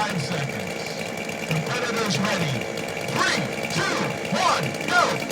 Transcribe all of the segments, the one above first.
5 seconds. Competitors ready. 3, 2, 1, go!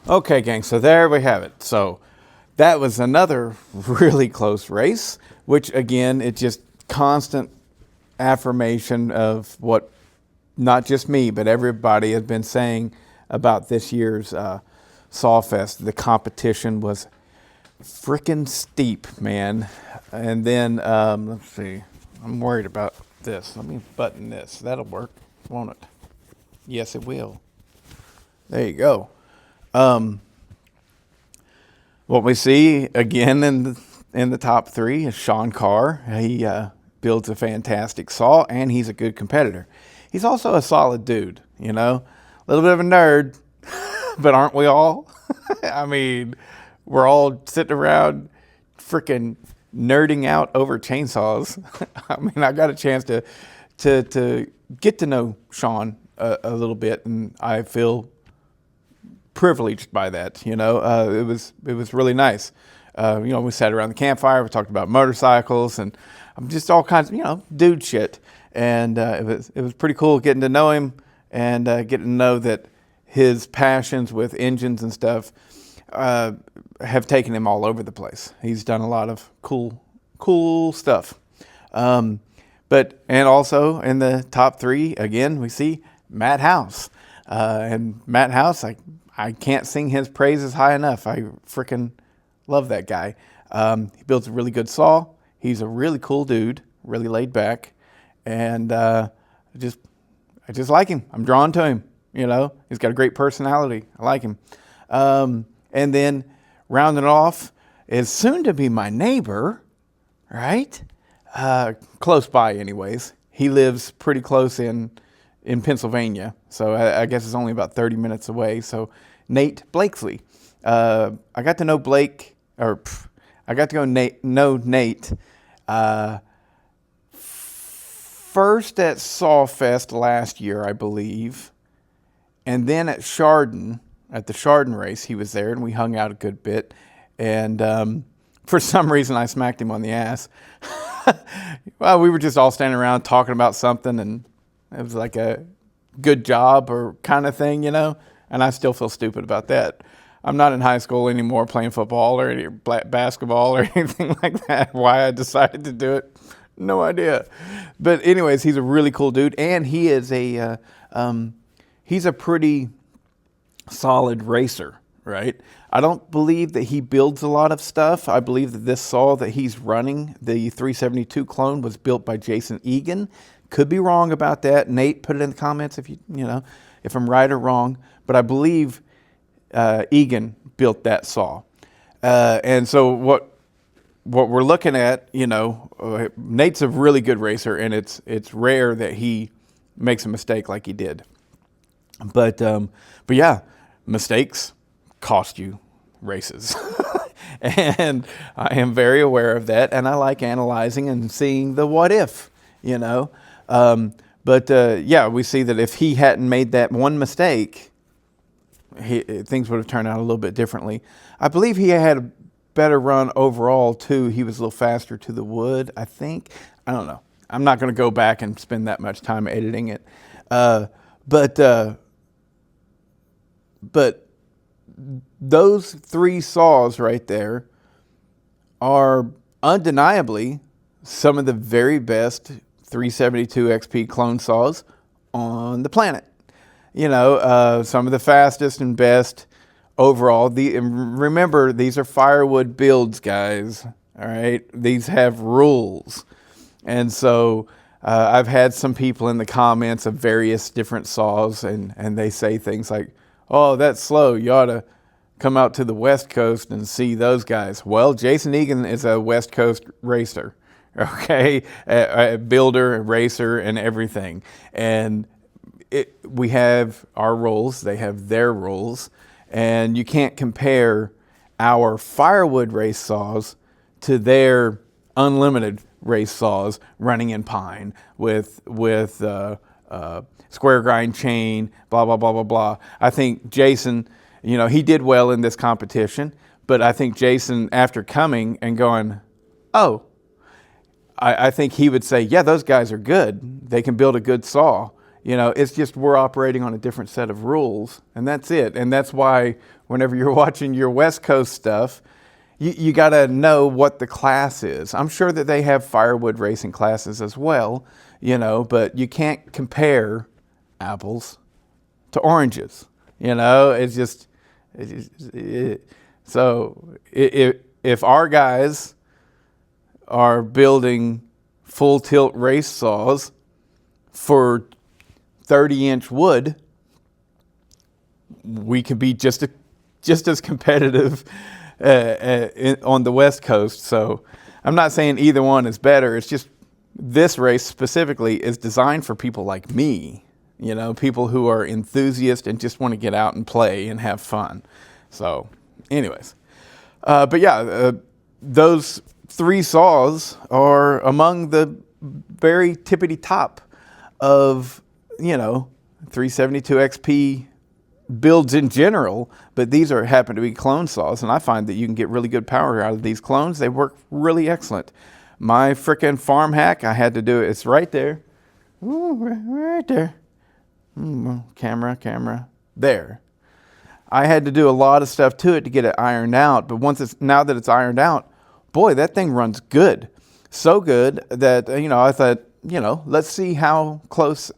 Okay, gang, so there we have it. So that was another really close race, which again, it just constant affirmation of what not just me, but everybody has been saying about this year's Sawfest. The competition was freaking steep, man. And then, let's see, I'm worried about this. Let me button this. That'll work, won't it? Yes, it will. There you go. What we see again in the top three is Sean Carr. He builds a fantastic saw, and he's a good competitor. He's also a solid dude, you know, a little bit of a nerd, but aren't we all? I mean, we're all sitting around freaking nerding out over chainsaws. I mean, I got a chance to get to know Sean a little bit, and I feel privileged by that. You know, it was really nice. You know, we sat around the campfire, we talked about motorcycles and just all kinds of, you know, dude shit. And it was pretty cool getting to know him and getting to know that his passions with engines and stuff have taken him all over the place. He's done a lot of cool stuff. But also in the top three, again, we see Matt House. And Matt House, I can't sing his praises high enough. I freaking love that guy. He builds a really good saw. He's a really cool dude, really laid back. And I just like him. I'm drawn to him. You know, he's got a great personality. I like him. And then rounding it off is soon to be my neighbor, right? Close by anyways. He lives pretty close in Pennsylvania. So I guess it's only about 30 minutes away. So Nate Blakesley. I got to know Blake, I got to know Nate first at Sawfest last year, I believe. And then at Chardon, at the Chardon race, he was there and we hung out a good bit. And for some reason, I smacked him on the ass. Well, we were just all standing around talking about something, and it was like a good job or kind of thing, you know? And I still feel stupid about that. I'm not in high school anymore playing football or any basketball or anything like that. Why I decided to do it, no idea. But anyways, he's a really cool dude, and he is he's a pretty solid racer, right? I don't believe that he builds a lot of stuff. I believe that this saw that he's running, the 372 clone, was built by Jason Egan. Could be wrong about that. Nate, put it in the comments if you know if I'm right or wrong. But I believe Egan built that saw. And so what we're looking at, you know, Nate's a really good racer, and it's rare that he makes a mistake like he did. But yeah, mistakes cost you races. And I am very aware of that, and I like analyzing and seeing the what if, you know. But yeah, we see that if he hadn't made that one mistake, things would have turned out a little bit differently. I believe he had a better run overall, too. He was a little faster to the wood, I think. I don't know. I'm not going to go back and spend that much time editing it. But those three saws right there are undeniably some of the very best 372 XP clone saws on the planet. You know, some of the fastest and best overall. Remember, these are firewood builds, guys. All right, these have rules. And so I've had some people in the comments of various different saws, and they say things like, oh, that's slow. You ought to come out to the West Coast and see those guys. Well, Jason Egan is a West Coast racer, okay? A builder, a racer, and everything. And we have our rules. They have their rules. And you can't compare our firewood race saws to their unlimited race saws running in pine with square grind chain, blah, blah, blah, blah, blah. I think Jason, you know, he did well in this competition, but I think Jason, after coming and going, oh, I think he would say, yeah, those guys are good. They can build a good saw. You know, it's just we're operating on a different set of rules, and that's it. And that's why whenever you're watching your West Coast stuff, you got to know what the class is. I'm sure that they have firewood racing classes as well, you know, but you can't compare apples to oranges. You know, so if our guys are building full tilt race saws for 30-inch wood, we could be just as competitive on the West Coast. So I'm not saying either one is better. It's just this race specifically is designed for people like me, you know, people who are enthusiasts and just want to get out and play and have fun. So anyways, but yeah, those 3 saws are among the very tippity top of, you know, 372 XP builds in general, but these happen to be clone saws, and I find that you can get really good power out of these clones. They work really excellent. My frickin' farm hack, I had to do it. It's right there. Ooh, right there. Camera. There. I had to do a lot of stuff to it to get it ironed out, but now that it's ironed out, boy, that thing runs good. So good that, you know, I thought, you know, let's see how close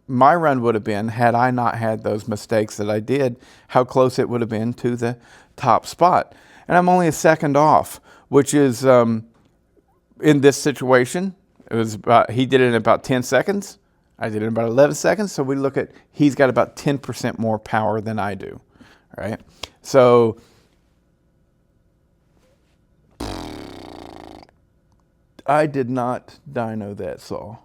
my run would have been had I not had those mistakes that I did, how close it would have been to the top spot. And I'm only a second off, which is, in this situation, he did it in about 10 seconds. I did it in about 11 seconds. So we look at, he's got about 10% more power than I do, right? So I did not dyno that saw.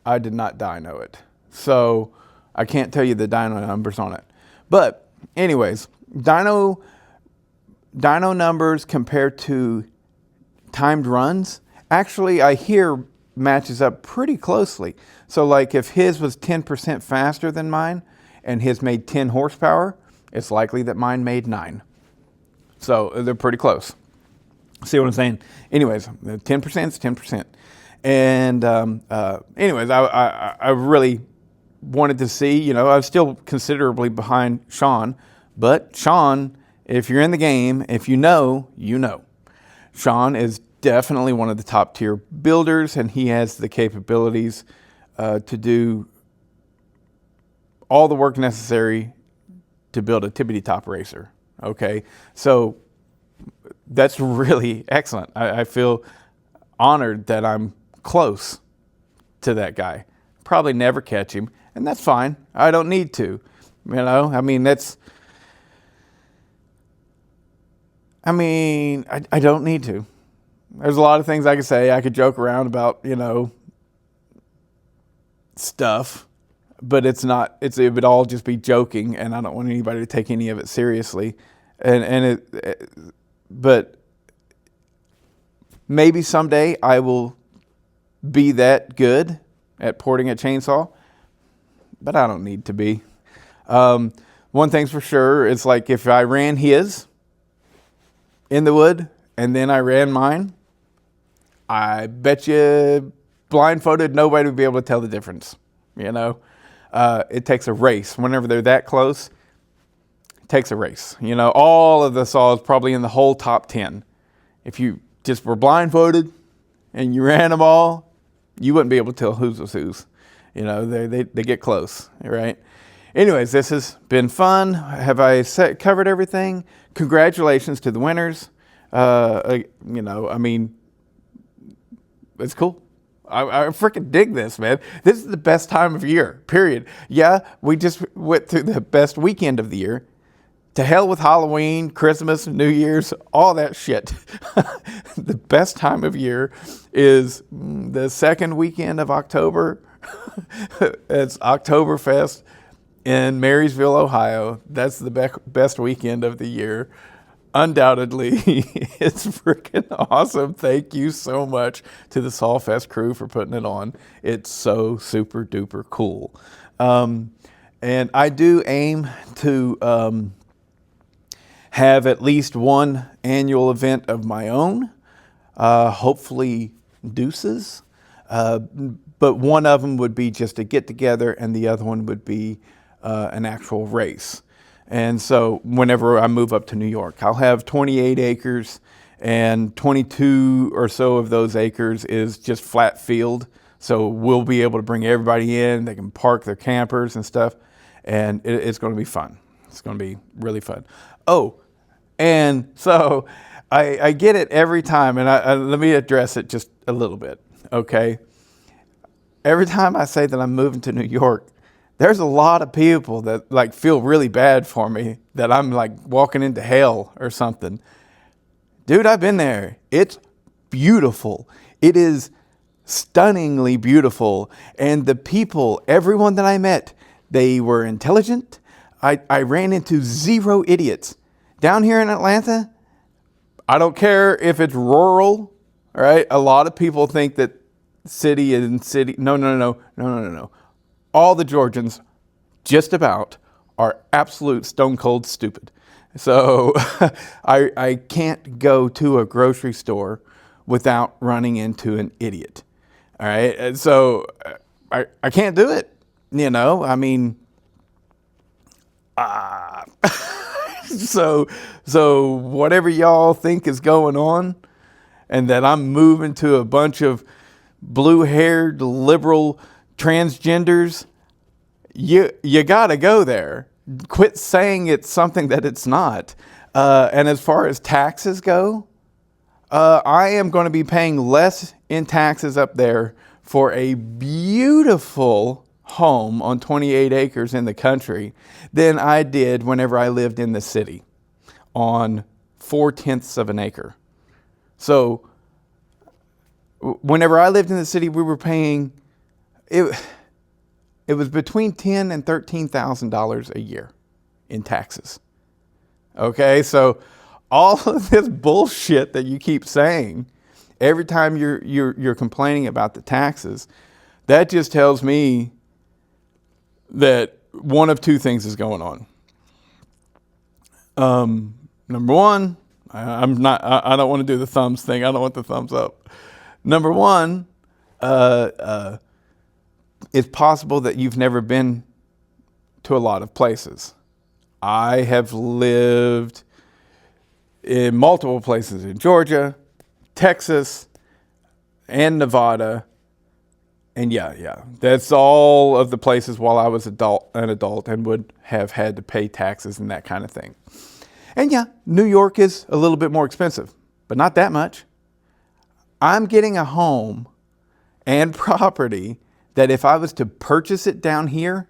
I did not dyno it. So I can't tell you the dyno numbers on it. But anyways, dyno numbers compared to timed runs, actually I hear matches up pretty closely. So like if his was 10% faster than mine and his made 10 horsepower, it's likely that mine made 9. So they're pretty close. See what I'm saying? Anyways, 10% is 10%. And anyways, I really wanted to see, you know, I was still considerably behind Sean, but Sean, if you're in the game, if you know, you know. Sean is definitely one of the top tier builders, and he has the capabilities to do all the work necessary to build a tippity top racer. Okay, so that's really excellent. I feel honored that I'm close to that guy. Probably never catch him, and that's fine. I don't need to. You know, I mean, I don't need to. There's a lot of things I could say. I could joke around about, you know, stuff, but it would all just be joking, and I don't want anybody to take any of it seriously. But maybe someday I will be that good at porting a chainsaw, but I don't need to be. One thing's for sure, it's like if I ran his in the wood and then I ran mine, I bet you blindfolded nobody would be able to tell the difference. You know, it takes a race. Whenever they're that close, it takes a race. You know, all of the saws probably in the whole top 10. If you just were blindfolded and you ran them all, you wouldn't be able to tell whose was whose. You know, they get close, right? Anyways, this has been fun. Have I covered everything? Congratulations to the winners. You know, I mean, it's cool. I freaking dig this, man. This is the best time of year, period. Yeah, we just went through the best weekend of the year. To hell with Halloween, Christmas, New Year's, all that shit. The best time of year is the second weekend of October. It's Oktoberfest in Marysville, Ohio. That's the best weekend of the year. Undoubtedly, it's freaking awesome. Thank you so much to the Sawfest crew for putting it on. It's so super duper cool. And I do aim to have at least one annual event of my own, hopefully deuces. but one of them would be just a get together, and the other one would be an actual race. And so whenever I move up to New York, I'll have 28 acres, and 22 or so of those acres is just flat field. So we'll be able to bring everybody in. They can park their campers and stuff, and it's going to be fun. It's going to be really fun. Oh, and so I get it every time, and let me address it just a little bit, okay? Every time I say that I'm moving to New York, there's a lot of people that like feel really bad for me, that I'm like walking into hell or something. Dude, I've been there. It's beautiful. It is stunningly beautiful. And the people, everyone that I met, they were intelligent. I ran into zero idiots. Down here in Atlanta, I don't care if it's rural, all right? A lot of people think that city and city, no. All the Georgians, just about, are absolute stone cold stupid. So I can't go to a grocery store without running into an idiot. All right. And so I can't do it. You know, I mean, so whatever y'all think is going on, and that I'm moving to a bunch of blue-haired liberal transgenders, you got to go there. Quit saying it's something that it's not. And as far as taxes go, I am going to be paying less in taxes up there for a beautiful home on 28 acres in the country than I did whenever I lived in the city on 4/10 of an acre. So whenever I lived in the city, we were paying, it was between $10,000 and $13,000 a year in taxes. Okay, so all of this bullshit that you keep saying every time you're complaining about the taxes, that just tells me that one of two things is going on. Number one, I don't want to do the thumbs thing. I don't want the thumbs up. Number one, it's possible that you've never been to a lot of places. I have lived in multiple places in Georgia, Texas, and Nevada. And yeah, that's all of the places while I was an adult and would have had to pay taxes and that kind of thing. And yeah, New York is a little bit more expensive, but not that much. I'm getting a home and property that if I was to purchase it down here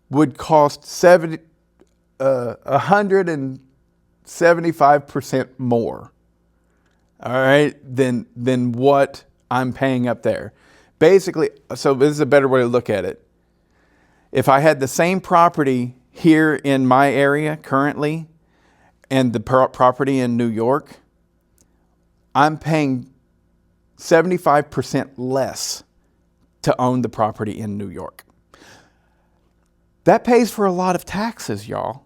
would cost 175% more, all right, than what I'm paying up there. Basically, so this is a better way to look at it. If I had the same property here in my area currently and the property in New York, I'm paying 75% less to own the property in New York. That pays for a lot of taxes, y'all.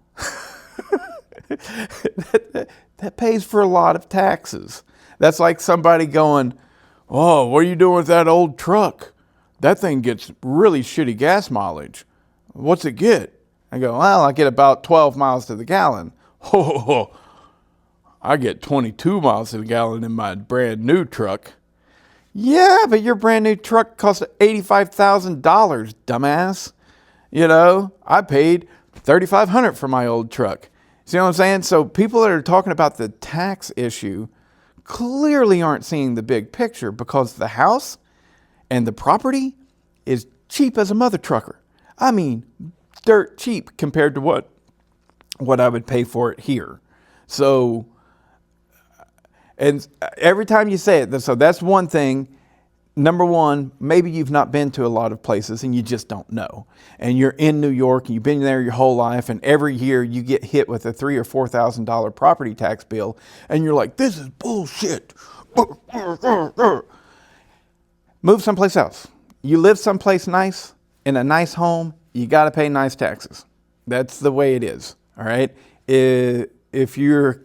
that pays for a lot of taxes. That's like somebody going, "Oh, what are you doing with that old truck? That thing gets really shitty gas mileage. What's it get?" I go, "Well, I get about 12 miles to the gallon." "Oh, I get 22 miles to the gallon in my brand new truck." "Yeah, but your brand new truck cost $85,000, dumbass. You know, I paid $3,500 for my old truck." See what I'm saying? So people that are talking about the tax issue clearly aren't seeing the big picture, because the house and the property is cheap as a mother trucker. I mean, dirt cheap compared to what I would pay for it here. So, and every time you say it, so that's one thing. Number one, maybe you've not been to a lot of places and you just don't know. And you're in New York and you've been there your whole life, and every year you get hit with a $3,000 or $4,000 property tax bill, and you're like, "This is bullshit." Move someplace else. You live someplace nice, in a nice home, you got to pay nice taxes. That's the way it is. All right. If you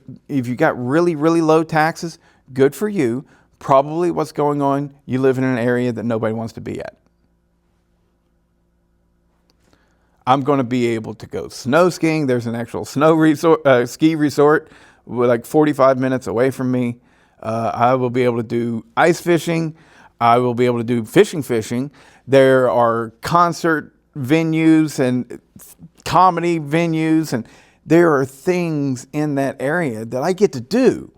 got really, really low taxes, good for you. probably what's going on. You live in an area that nobody wants to be at. I'm going to be able to go snow skiing. There's an actual snow resort, ski resort, like 45 minutes away from me. I will be able to do ice fishing. I will be able to do fishing. There are concert venues and comedy venues, and there are things in that area that I get to do.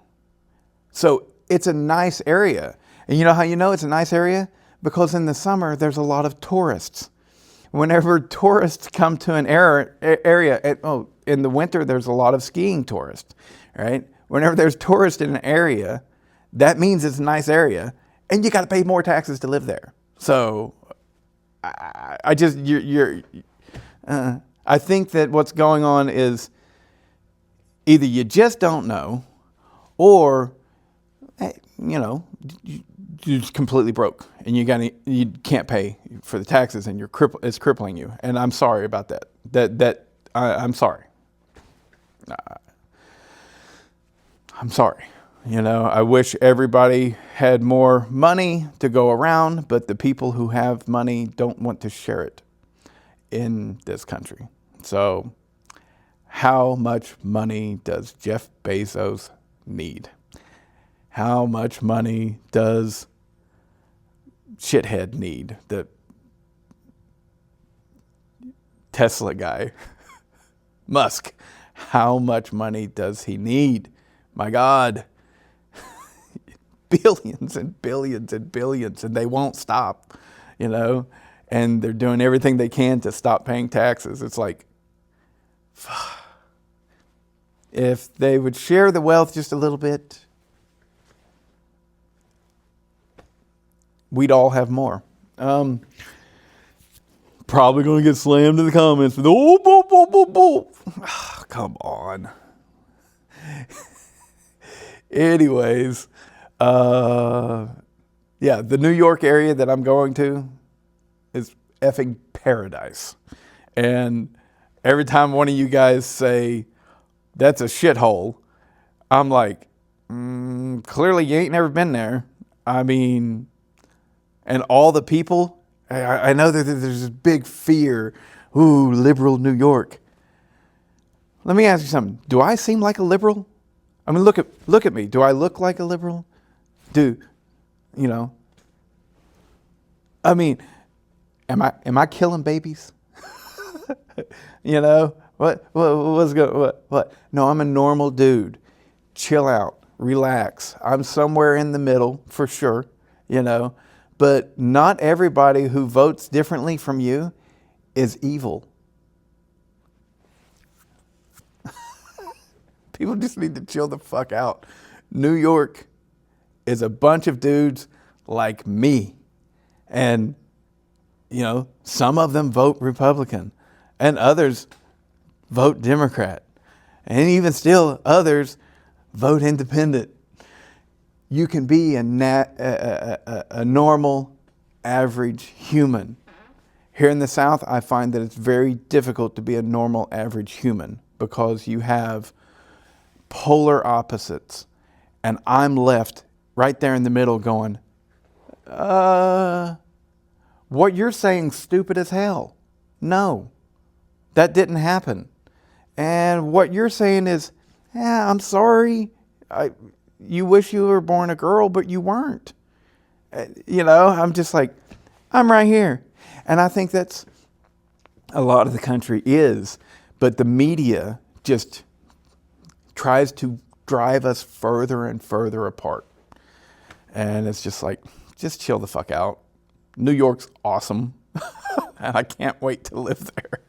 So it's a nice area. And you know how you know it's a nice area? Because in the summer, there's a lot of tourists. Whenever tourists come to an area, in the winter, there's a lot of skiing tourists, right? Whenever there's tourists in an area, that means it's a nice area, and you got to pay more taxes to live there. So I think that what's going on is either you just don't know, or you're just completely broke and you can't pay for the taxes, and it's crippling you. And I'm sorry about that. I'm sorry. I'm sorry. I wish everybody had more money to go around, but the people who have money don't want to share it in this country. So how much money does Jeff Bezos need? How much money does shithead need? The Tesla guy, Musk. How much money does he need? My God. Billions and billions and billions, and they won't stop, and they're doing everything they can to stop paying taxes. It's like, if they would share the wealth just a little bit, we'd all have more. Probably going to get slammed in the comments with, come on. Anyways, the New York area that I'm going to is effing paradise. And every time one of you guys say, that's a shithole, I'm like, clearly you ain't never been there. I mean, and all the people, I know that there's this big fear, liberal New York. Let me ask you something. Do I seem like a liberal? I mean, look at me. Do I look like a liberal? I mean, am I killing babies? What? No, I'm a normal dude. Chill out, relax. I'm somewhere in the middle for sure, but not everybody who votes differently from you is evil. People just need to chill the fuck out. New York is a bunch of dudes like me. And, some of them vote Republican and others vote Democrat. And even still, others vote independent. You can be a normal, average human. Here in the South, I find that it's very difficult to be a normal, average human because you have polar opposites. And I'm left right there in the middle going, what you're saying stupid as hell. No, that didn't happen. And what you're saying is, I'm sorry. You wish you were born a girl, but you weren't. I'm just like, I'm right here. And I think that's a lot of the country is, but the media just tries to drive us further and further apart. And it's just like, just chill the fuck out. New York's awesome. And I can't wait to live there.